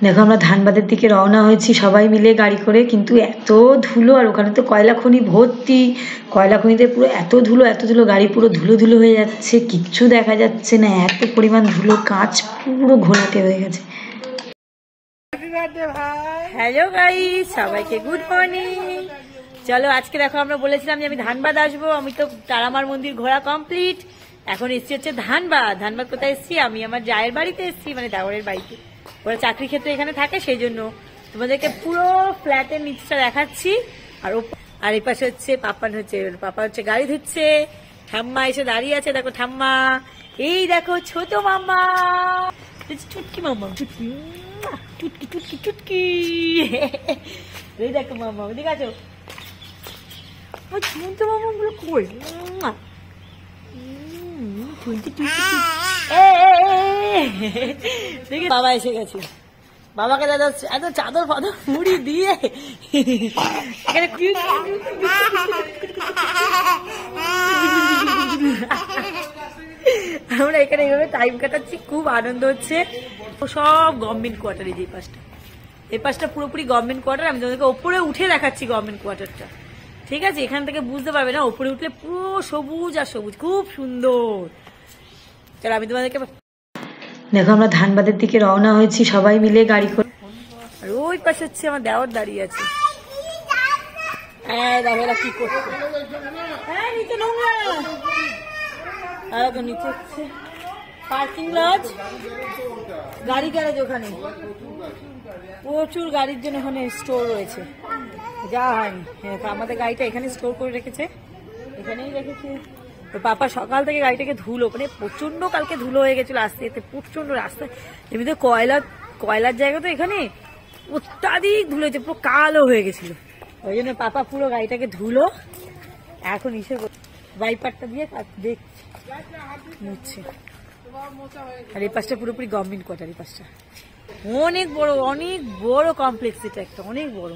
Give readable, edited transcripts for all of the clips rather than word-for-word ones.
দেখো আমরা ধানবাদের দিকে রওনা হয়েছি সবাই মিলে গাড়ি করে, কিন্তু এত ধুলো, আর ওখানে তো কয়লা খনি ভর্তি, কয়লা খনিতে পুরো এত ধুলো, গাড়ি পুরো ধুলো ধুলো হয়ে যাচ্ছে, কিচ্ছু দেখা যাচ্ছে না, এত পরিমাণ ধুলো, কাঁচ পুরো ঘোলাটে হয়ে গেছে। হ্যালো গাইস, সবাইকে গুড মর্নিং। চলো আজকে দেখো আমরা বলেছিলাম যে আমি ধানবাদ আসবো, আমি তো তারামার মন্দির ঘোরা কমপ্লিট। এখন এসছি হচ্ছে ধানবাদ কোথায় এসছি, আমি আমার জায়ের বাড়িতে এসছি, মানে দেওরের বাড়িতে। ওরা চাকরি ক্ষেত্রে এখানে থাকে, সেই জন্য তোমাদেরকে পুরো ফ্ল্যাটের নিচটা দেখাচ্ছি। আর এই পাশে হচ্ছে পাপা হচ্ছে গাড়ি ধুচ্ছে, ঠাম্মা এসে দাঁড়িয়ে আছে, দেখো ঠাম্মা। এই দেখো ছোট মামা, চুটকি মামা, চুটকি টুটকি টুটকি টুটকি। এই দেখো মামা, ঠিক আছে? ছোট মামা গুলো কই? দেখি বাবা এসে গেছে, বাবাকে দাদা এত চাদর ফাদর মুড়ি দিয়ে আমরা এখানে এইভাবে টাইম কাটাচ্ছি, খুব আনন্দ হচ্ছে। সব গভর্নমেন্ট কোয়ার্টার, এই পাশটা পুরোপুরি গভর্নমেন্ট কোয়ার্টার। আমি তোমাদেরকে ওপরে উঠে দেখাচ্ছি গভর্নমেন্ট কোয়ার্টারটা, ঠিক আছে? এখান থেকে বুঝতে পারবে না, ওপরে উঠলে পুরো সবুজ আর সবুজ, খুব সুন্দর। চলো আমি তোমাদেরকে, দেখো আমরা ধানবাদের দিকে রওনা হয়েছি সবাই মিলে গাড়ি করে, আর ওই পাশে হচ্ছে আমার দেওর দাঁড়িয়ে আছে। হ্যাঁ দেখো এরা কি করছে, হ্যাঁ নিচে নোংরা, তো নিচে হচ্ছে পার্কিং লজ, গাড়ি গ্যারেজ, ওখানে প্রচুর গাড়ির জন্য ওখানে স্টোর রয়েছে, যা হয়নি। আমাদের গাড়িটা এখানে স্টোর করে রেখেছে, এখানেই রেখেছে। পাপা সকাল থেকে গাড়িটাকে ধুলো, মানে প্রচন্ড কালকে ধুলো হয়ে গেছিল আসতে যেতে, প্রচন্ড রাস্তায়। এমনিতে কয়লার জায়গা তো এখানে অত্যাধিক ধুলো হয়েছে, পুরো কালো হয়ে গেছিল, ওই জন্য পাপা পুরো গাড়িটাকে ধুলো। এখন ওয়াইপারটা দিয়ে দেখছে, মুছছে। আর এই পাশটা পুরোপুরি গভর্নমেন্ট কোয়ার্টার, এই পাশটা অনেক বড় কমপ্লেক্স, এটা একটা অনেক বড়।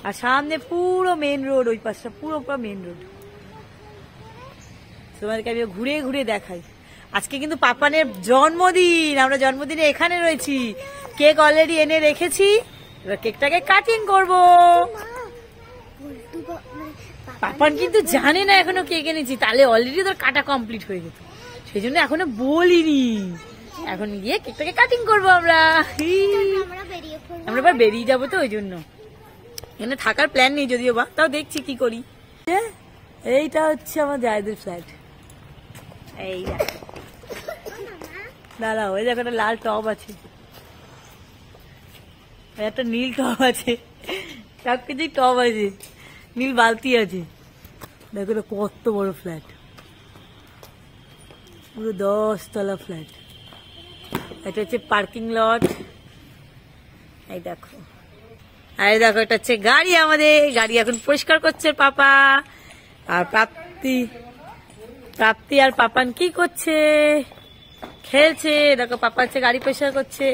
আর সামনে পুরো মেন রোড, ওই পাশটা পুরো মেন রোড। তোমাদেরকে আমি ঘুরে ঘুরে দেখাই। আজকে কিন্তু পাপানের জন্মদিন, আমরা জন্মদিনে এখানে রয়েছি, কেক অলরেডি এনে রেখেছি, এবার কেকটাকে কাটিং করব। পাপান কিন্তু জানে না এখনো কেক এনেছি, তাহলে অলরেডি তোর কাটা কমপ্লিট হয়ে যেত, সেই জন্য এখনো বলিনি। এখন গিয়ে কেকটাকে কাটিং করবো আমরা এবার বেরিয়ে যাবো, তো ওই জন্য এখানে থাকার প্ল্যান নেই যদিও বা, তাও দেখছি কি করি। এইটা হচ্ছে আমার জায়দের ফ্ল্যাট, এই দাঁড়াও, ওই দেখো একটা লাল টব আছে, একটা নীল টব আছে, সব কিছুই টব আছে, নীল বালতি আছে। দেখো এটা কত বড় ফ্ল্যাট, পুরো 10 তলা ফ্ল্যাট। এটা হচ্ছে পার্কিং লট, এই দেখো। আর দেখো এটা হচ্ছে গাড়ি, আমাদের গাড়ি এখন পরিষ্কার করছে পাপা। আর প্রাপ্তি আর পাপান কি করছে? খেলছে। দেখো পাপা হচ্ছে গাড়ি পরিষ্কার করছে।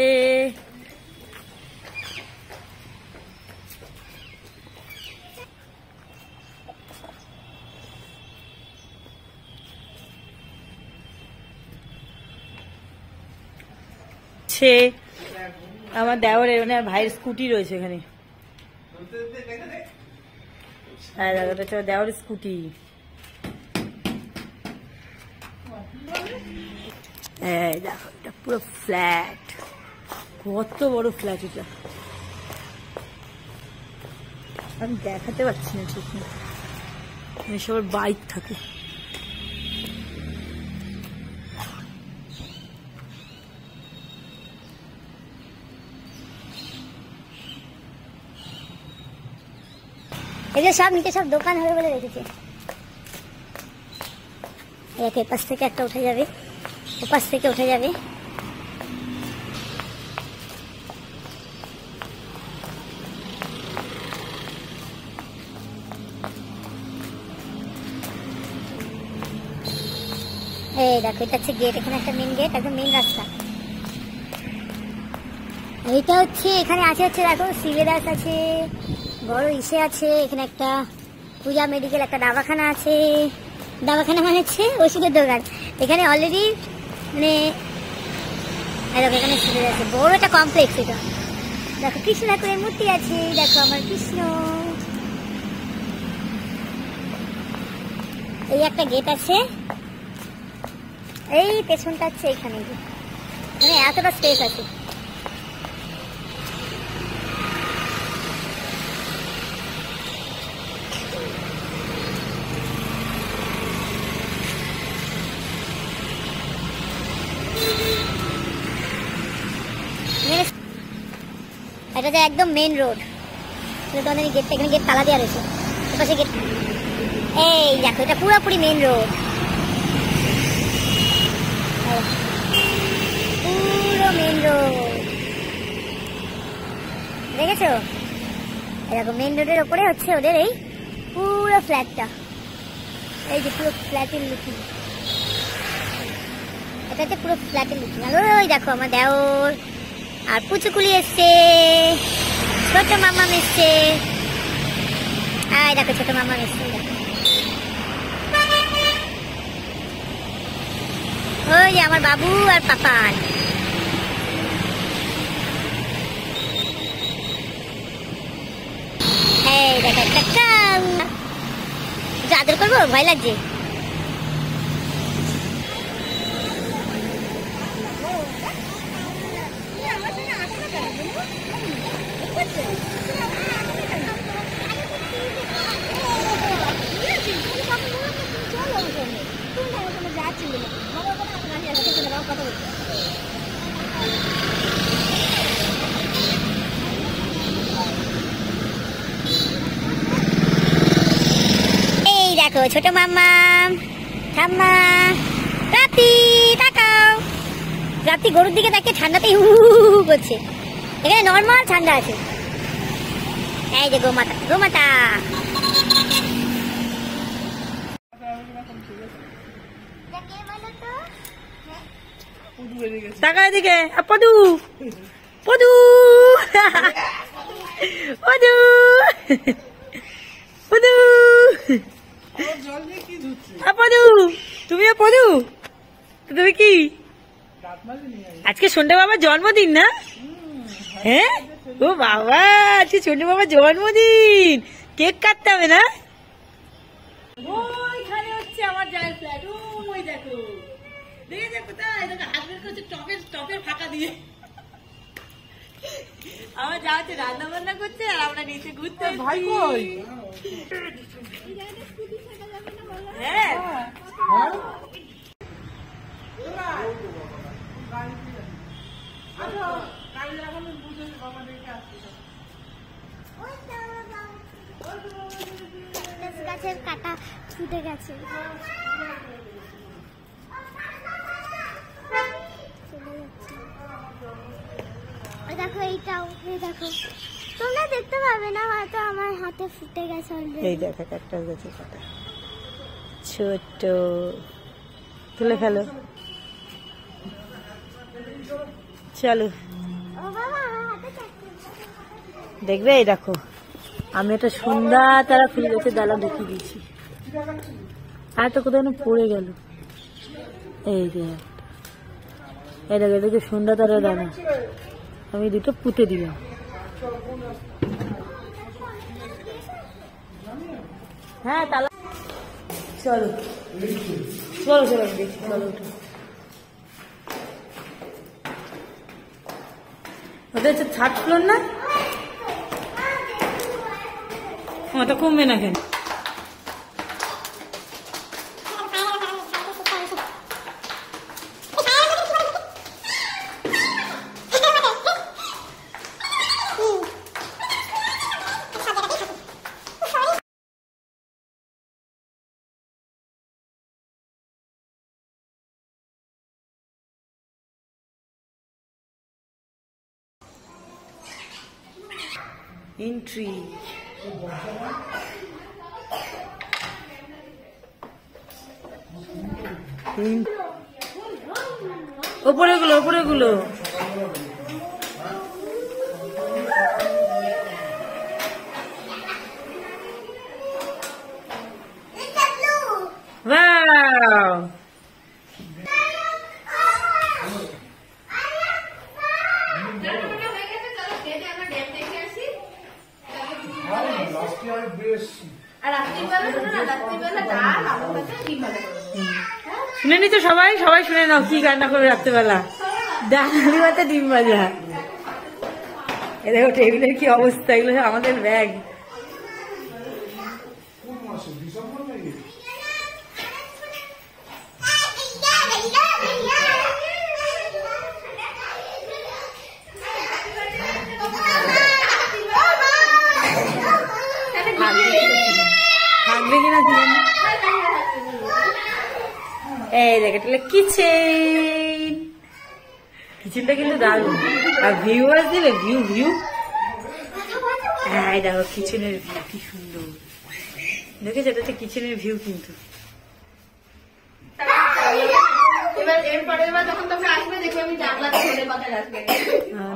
আমার দেওরের মানে ভাইয়ের স্কুটি রয়েছে এখানে, হ্যাঁ দেখো দেওরের স্কুটি। এই দেখো এটা পুরো ফ্ল্যাট, কত বড় ফ্ল্যাট এটা, আমি দেখাতে পারছি না ঠিক, সবার বাইক থাকে। এই যে সব নিচে সব দোকান হবে বলে রেখেছে, এপাশ থেকে একটা উঠে যাবে, ওপাশ থেকে উঠে যাবে। এই দেখো এটা হচ্ছে গেট, এখানে একটা মেন গেট, একদম মেন রাস্তা। এইটা হচ্ছে এখানে আছে হচ্ছে দেখো সিলেদাস আছে, বড় ইসে আছে, এখানে একটা পূজা মেডিকেল, একটা দাবাখানা আছে, দাবাখানা মানে হচ্ছে ওষুধের দোকান। এখানে অলরেডি মানে এখানে সিলেদাস আছে, বড় একটা কমপ্লেক্স এটা। দেখো কৃষ্ণ ঠাকুরের মূর্তি আছে, দেখো আমার কৃষ্ণ। এই একটা গেট আছে, এই পেছনটা আছে এখানে, মানে এতটা স্পেস আছে। এটা যে একদম মেন রোড, তোমাদের গেটটা, এখানে গেট তালা দেওয়া রয়েছে, এপাশে গেট। এই দেখো এটা পুরোপুরি মেন রোড, পুরো মেন রোড দেখেছো? এরকম মেন রোডের ওপরে হচ্ছে ওদের এই পুরো ফ্ল্যাটটা, এই যে পুরো ফ্ল্যাটের লুকিং, এটা হচ্ছে পুরো ফ্ল্যাটের লুকিং। আর ওই দেখো আমার দেওর আর পুচুকুলি এসছে, ছোট মামা এসছে, দেখো ছোট মামা এসছে, ওই যে আমার বাবু আর পাপান। এই দেখো একটা কাউ, আদর করবো, ভয় লাগছে। এই দেখো ছোট মামা, ঠাম্মা, রাতি তাকাও, রাতি গরুর দিকে দেখে ঠান্ডাতেই হু করছে, এখানে নর্মাল ঠান্ডা আছে। এই যে গোমাতা, গোমাতা টাকা এদিকে, পদু পদু পদু পদু পদু, তুমি পদু, তুমি কি আজকে সন্ধ্যা বাবার জন্মদিন না? হ্যাঁ, ও বাবা, আজকে সন্ধ্যা বাবার জন্মদিন, কেক কাটতে হবে না? ওইখানে হচ্ছে আমার জায়ের ফ্ল্যাট, ওই দেখো, দেখেছো কোথায়? দেখো হাজবেন্ড করছে টপের ফাঁকা দিয়ে, আমার যা হচ্ছে রান্না বান্না করছে আর আমরা নিচে ঘুরতে। ভাই কই? হ্যাঁ গাছের কাটা ছুটে গেছে, দেখো এইটাও, এই দেখো, তোমরা দেখতে পাবে না হয়তো, আমার হাতে ফুটে গেছে অলরেডি। এই দেখো একটা গাছের কাটা, ছোট, তুলে ফেলো, চলো ও বাবা, আমার হাতে চাকরি। দেখবে? এই দেখো আমি একটা সন্ধ্যা তারা ফুল গাছের ডালা ঢুকিয়ে দিয়েছি, আর তো কোথাও পড়ে গেল। এই যে এই দেখো, এদিকে সন্ধ্যা তারা ডালা আমি দুটো পুঁতে দিলাম। হ্যাঁ তালা, চলো চলো চলো দেখি, চলো উঠো। ওদের হচ্ছে থার্ড ফ্লোর না? ওটা কমবে না কেন? এন্ট্রি, ওপরে গুলো, ওপরে গুলো, ওয়াও, শুনে নিচ্ছ সবাই, সবাই শুনে নাও কি রান্না করবে রাত্রেবেলা। ডাল আলু ভাতে ডিম ভাজা। এ দেখো টেবিলের কি অবস্থা, এগুলো আমাদের ব্যাগ। থাকবে কিনা কি জানি। এই দেখ এটা কিচেন, কিচেনটা কিন্তু দারুণ। আর ভিউ আছে, ভিউ ভিউ। হ্যাঁ দেখো কিচেনের ভিউ কি সুন্দর দেখেছো, এটা হচ্ছে কিচেনের ভিউ কিন্তু।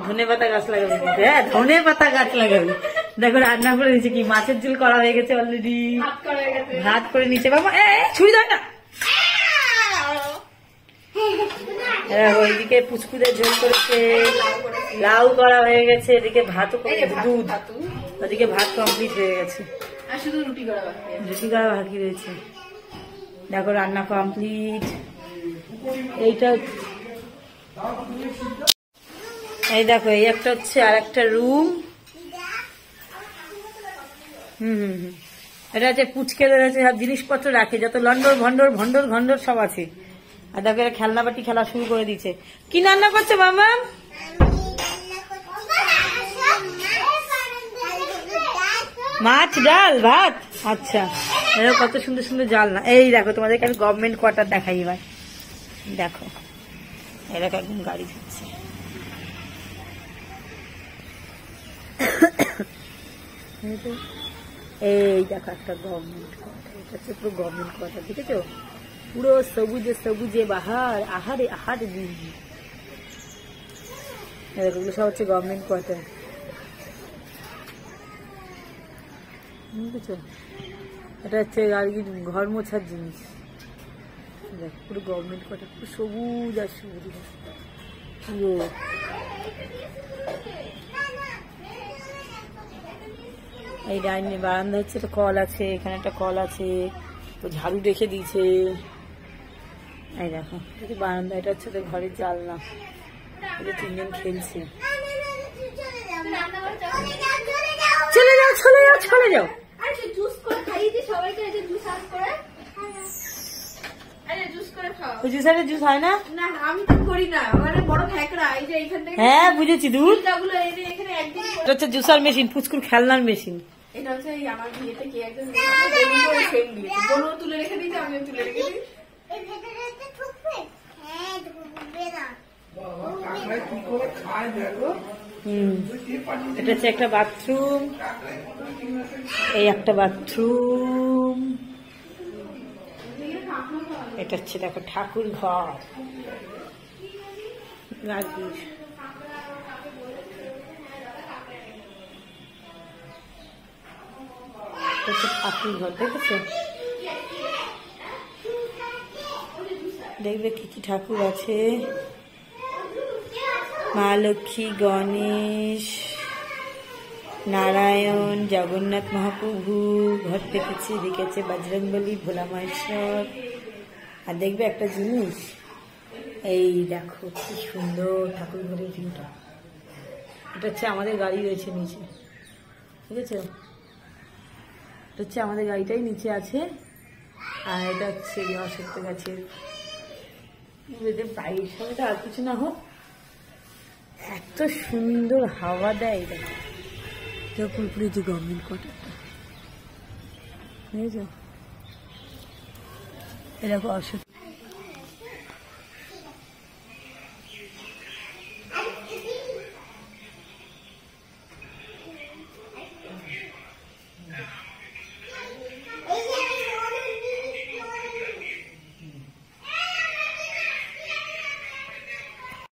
ধনে পাতা গাছ লাগাবে কিন্তু, হ্যাঁ ধনে পাতা গাছ লাগাবে। দেখো রান্না করে নিচ্ছে কি, মাছের ঝোল করা হয়ে গেছে অলরেডি, ভাত করে নিচ্ছে। বাবা ছুঁই দেয় না। ওইদিকে পুচকুদের ঝোল করেছে, লাউ করা হয়ে গেছে, এদিকে ভাতও করে দুধ, ওদিকে ভাত কমপ্লিট হয়ে গেছে, রুটি করা বাকি রয়েছে। দেখো রান্না কমপ্লিট। এইটা এই দেখো এই একটা হচ্ছে আর একটা রুম। এটা হচ্ছে পুচকেদের হচ্ছে সব জিনিসপত্র রাখে, যত লন্ডর ভন্ডর ভন্ডর ঘন্ডর সব আছে। আর দেখো খেলনা বাটি খেলা শুরু করে দিচ্ছে। কি রান্না করছে মামা? মাছ ডাল ভাত। আচ্ছা কত সুন্দর সুন্দর জাল না। এই দেখো তোমাদেরকে আমি গভর্নমেন্ট কোয়ার্টার দেখাই এবার। দেখো এরকম একদম গাড়ি যাচ্ছে। এই দেখো একটা গভর্নমেন্ট কোয়ার্টার, এটা হচ্ছে পুরো গভর্নমেন্ট কোয়ার্টার, দেখেছো? পুরো সবুজে সবুজে বাহার, আহারে আহারে দিন। এগুলো সব হচ্ছে গভর্নমেন্ট কোয়ার্টার, বুঝেছো? এটা হচ্ছে আর কি ঘর মোছার জিনিস। পুরো গভর্নমেন্ট কোয়ার্টার, পুরো সবুজ আর সবুজ পুরো। এই ডাইনিং বারান্দা হচ্ছে, একটা কল আছে, এখানে একটা কল আছে, তো ঝাড়ু রেখে দিয়েছে। এই দেখো বারান্দা, এটা হচ্ছে তো ঘরের জানলা। এটা তিনজন খেলছে। চলে যাও চলে যাও চলে যাও। জুস হয় না? হ্যাঁ বুঝেছি, দুধ হচ্ছে জুসার মেশিন, পুচকুর খেলনার মেশিন। এটা হচ্ছে আমার বিয়েতে কে একজন তুলে রেখে দিয়েছে, আমিও তুলে রেখে দিই। এটা হচ্ছে একটা বাথরুম, এই একটা বাথরুম। এটা হচ্ছে দেখো ঠাকুর ঘর, ঠাকুর ঘর দেখেছো? দেখবে কি কি ঠাকুর আছে, মা লক্ষ্মী, গণেশ, নারায়ণ, জগন্নাথ মহাপ্রভু ঘর দেখেছি, দেখেছে বজরংবলী, ভোলা মহেশ্বর। আর দেখবে একটা জিনিস, এই দেখো কি সুন্দর ঠাকুর ঘরের ভিউটা। এটা হচ্ছে আমাদের গাড়ি রয়েছে নিচে, ঠিক আছে? এটা হচ্ছে আমাদের গাড়িটাই নিচে আছে। আর এটা হচ্ছে অশ্বত্থ গাছের বাইরের সময়টা, আর কিছু না হোক এত সুন্দর হাওয়া দেয়। দেখো পুরোপুরি যে গভর্নমেন্ট কোয়ার্টারটা, বুঝেছো? এরকম অশ্বত্থ